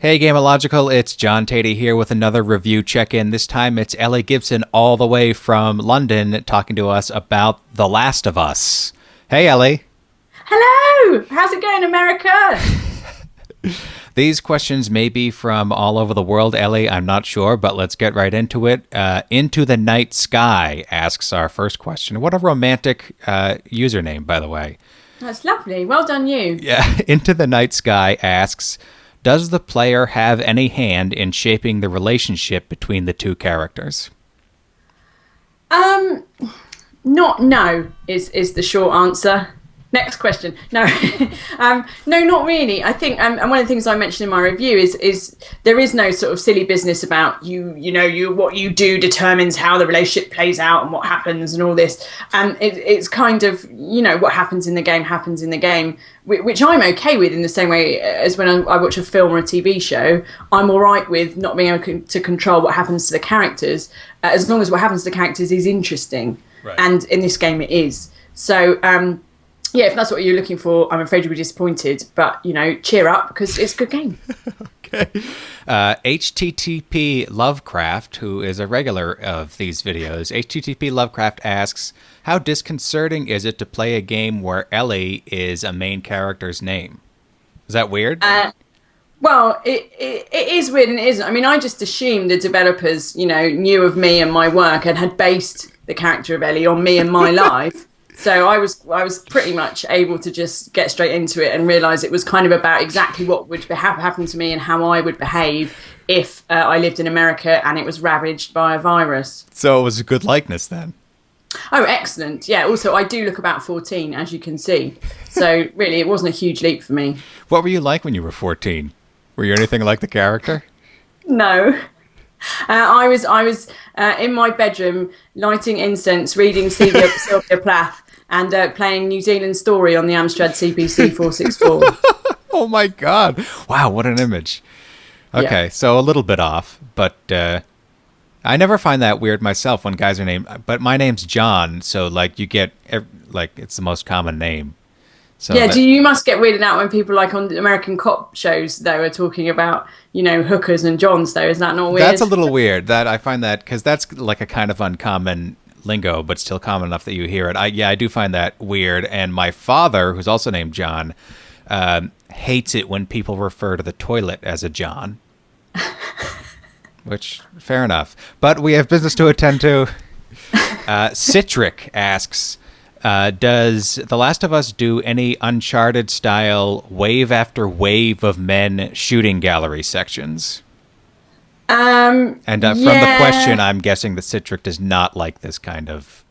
Hey gameological, it's John Tatey here with another review check-in. This time it's Ellie Gibson all the way from London talking to us about The Last of Us. Hey Ellie. Hello! How's it going, America? These questions may be from all over the world, Ellie, I'm not sure, but let's get right into it. Into the Night Sky asks our first question. What a romantic username, by the way. That's lovely. Well done, you. Yeah, Into the Night Sky asks, does the player have any hand in shaping the relationship between the two characters? No is the short answer. Next question. No, no, not really. I think, and one of the things I mentioned in my review is there is no sort of silly business about what you do determines how the relationship plays out and what happens and all this. And it's kind of, what happens in the game happens in the game, which I'm okay with in the same way as when I watch a film or a TV show. I'm all right with not being able to control what happens to the characters, as long as what happens to the characters is interesting. Right. And in this game it is. So, yeah, if that's what you're looking for, I'm afraid you'll be disappointed. But, cheer up, because it's a good game. Okay. HTTP Lovecraft, who is a regular of these videos, HTTP Lovecraft asks, how disconcerting is it to play a game where Ellie is a main character's name? Is that weird? Well, it is weird and it isn't. I mean, I just assumed the developers, knew of me and my work and had based the character of Ellie on me and my life. So I was pretty much able to just get straight into it and realise it was kind of about exactly what would happen to me and how I would behave if I lived in America and it was ravaged by a virus. So it was a good likeness then. Oh, excellent. Yeah, also I do look about 14, as you can see. So really, it wasn't a huge leap for me. What were you like when you were 14? Were you anything like the character? No. I was in my bedroom lighting incense, reading Sylvia Plath, and playing New Zealand Story on the Amstrad CPC 464. Oh my God. Wow, what an image. Okay, yeah. So a little bit off, but I never find that weird myself when guys are named, but my name's John, so you get, it's the most common name. So yeah, you must get weirded out when people on American cop shows, though, are talking about, hookers and Johns, though. Is that not weird? That's a little weird. That I find that, because that's a kind of uncommon lingo, but still common enough that you hear it. I do find that weird. And my father, who's also named John, hates it when people refer to the toilet as a John. Which, fair enough. But we have business to attend to. Citric asks, does The Last of Us do any Uncharted-style wave after wave of men shooting gallery sections? From the question, I'm guessing that Citric does not like this kind of...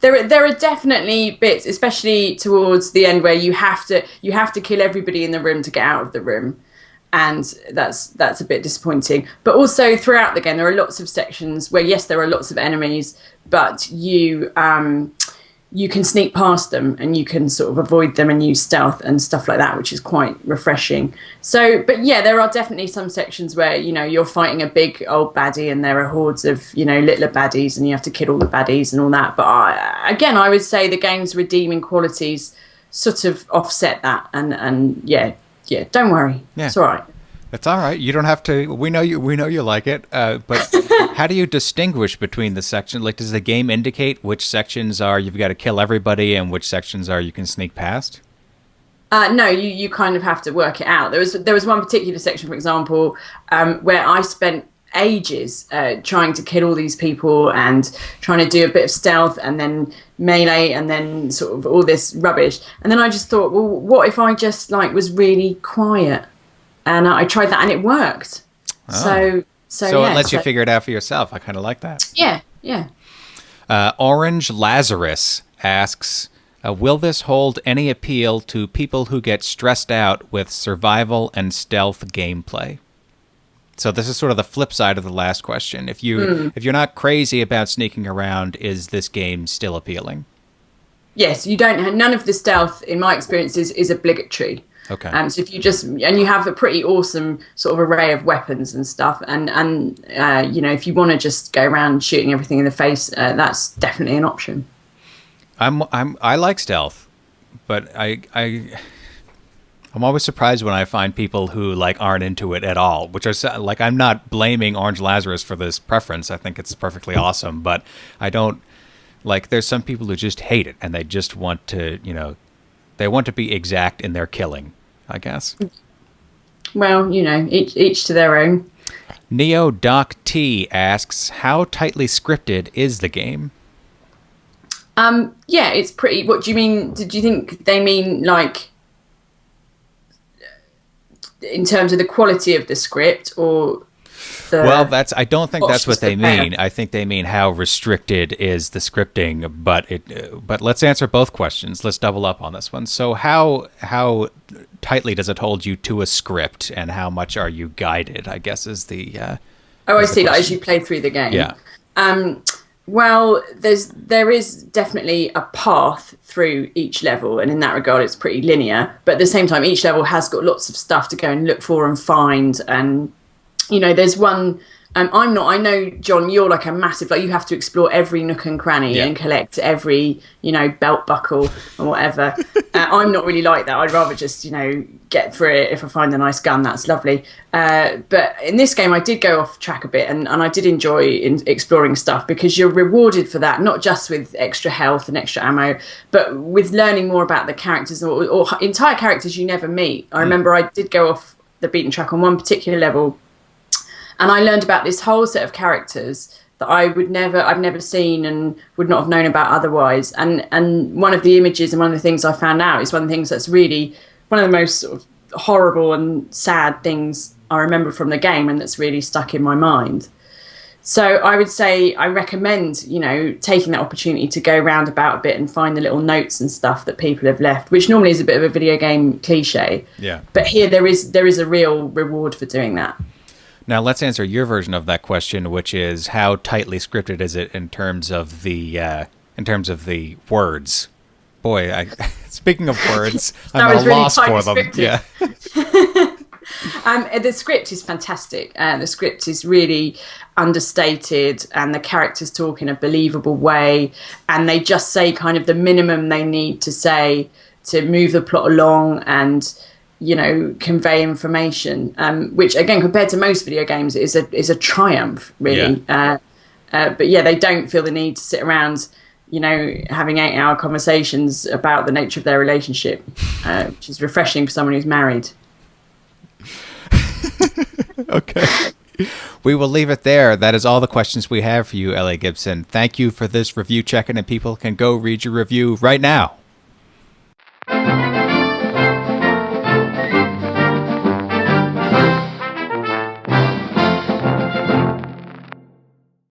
There are definitely bits, especially towards the end, where you have to kill everybody in the room to get out of the room. And that's a bit disappointing. But also throughout the game, there are lots of sections where, yes, there are lots of enemies, but you can sneak past them and you can sort of avoid them and use stealth and stuff like that, which is quite refreshing. So, but yeah, there are definitely some sections where, you're fighting a big old baddie and there are hordes of, littler baddies and you have to kill all the baddies and all that. But I would say the game's redeeming qualities sort of offset that. And yeah, don't worry. Yeah. It's all right. It's all right. You don't have to. We know you like it. But how do you distinguish between the sections? Does the game indicate which sections are you've got to kill everybody and which sections are you can sneak past? No, you kind of have to work it out. There was one particular section, for example, where I spent ages trying to kill all these people and trying to do a bit of stealth and then melee and then sort of all this rubbish. And then I just thought, well, what if I just was really quiet? And I tried that and it worked. Oh. So it lets you figure it out for yourself. I kind of like that. Yeah. Orange Lazarus asks, will this hold any appeal to people who get stressed out with survival and stealth gameplay? So this is sort of the flip side of the last question. If you're not crazy about sneaking around, is this game still appealing? Yes, none of the stealth, in my experience, is obligatory. Okay. So if you have a pretty awesome sort of array of weapons and stuff, and if you want to just go around shooting everything in the face, that's definitely an option. I like stealth, but I I'm always surprised when I find people who like aren't into it at all, which are like, I'm not blaming Orange Lazarus for this preference. I think it's perfectly awesome, but I don't like, there's some people who just hate it and they just want to, they want to be exact in their killing, I guess. Well, each to their own. Neo Doc T asks, how tightly scripted is the game? Yeah, it's pretty. What do you mean? Did you think they mean like in terms of the quality of the script, or well, I don't think that's what they mean. I think they mean how restricted is the scripting, but let's answer both questions. Let's double up on this one. So how tightly does it hold you to a script, and how much are you guided, I guess, is the I see, like as you play through the game. Yeah. Well, there is definitely a path through each level, and in that regard, it's pretty linear. But at the same time, each level has got lots of stuff to go and look for and find. And there's one. I know, John, you're like a massive, like you have to explore every nook and cranny and collect every, belt buckle and whatever. I'm not really like that. I'd rather just, get through it. If I find a nice gun, that's lovely. But in this game, I did go off track a bit, and I did enjoy exploring stuff, because you're rewarded for that, not just with extra health and extra ammo, but with learning more about the characters or entire characters you never meet. I remember I did go off the beaten track on one particular level, and I learned about this whole set of characters that I've never seen and would not have known about otherwise. And one of the images and one of the things I found out is one of the things that's really one of the most sort of horrible and sad things I remember from the game, and that's really stuck in my mind. So I would say I recommend, taking that opportunity to go round about a bit and find the little notes and stuff that people have left, which normally is a bit of a video game cliche. Yeah. But here there is a real reward for doing that. Now let's answer your version of that question, which is how tightly scripted is it in terms of the words? Boy, speaking of words, I'm at a loss for them. Scripted. Yeah. The script is fantastic. The script is really understated, and the characters talk in a believable way, and they just say kind of the minimum they need to say to move the plot along and convey information, which again, compared to most video games, is a triumph, really. Yeah. But yeah, they don't feel the need to sit around, having 8-hour conversations about the nature of their relationship, which is refreshing for someone who's married. Okay. We will leave it there. That is all the questions we have for you, Ellie Gibson. Thank you for this review check-in, and people can go read your review right now.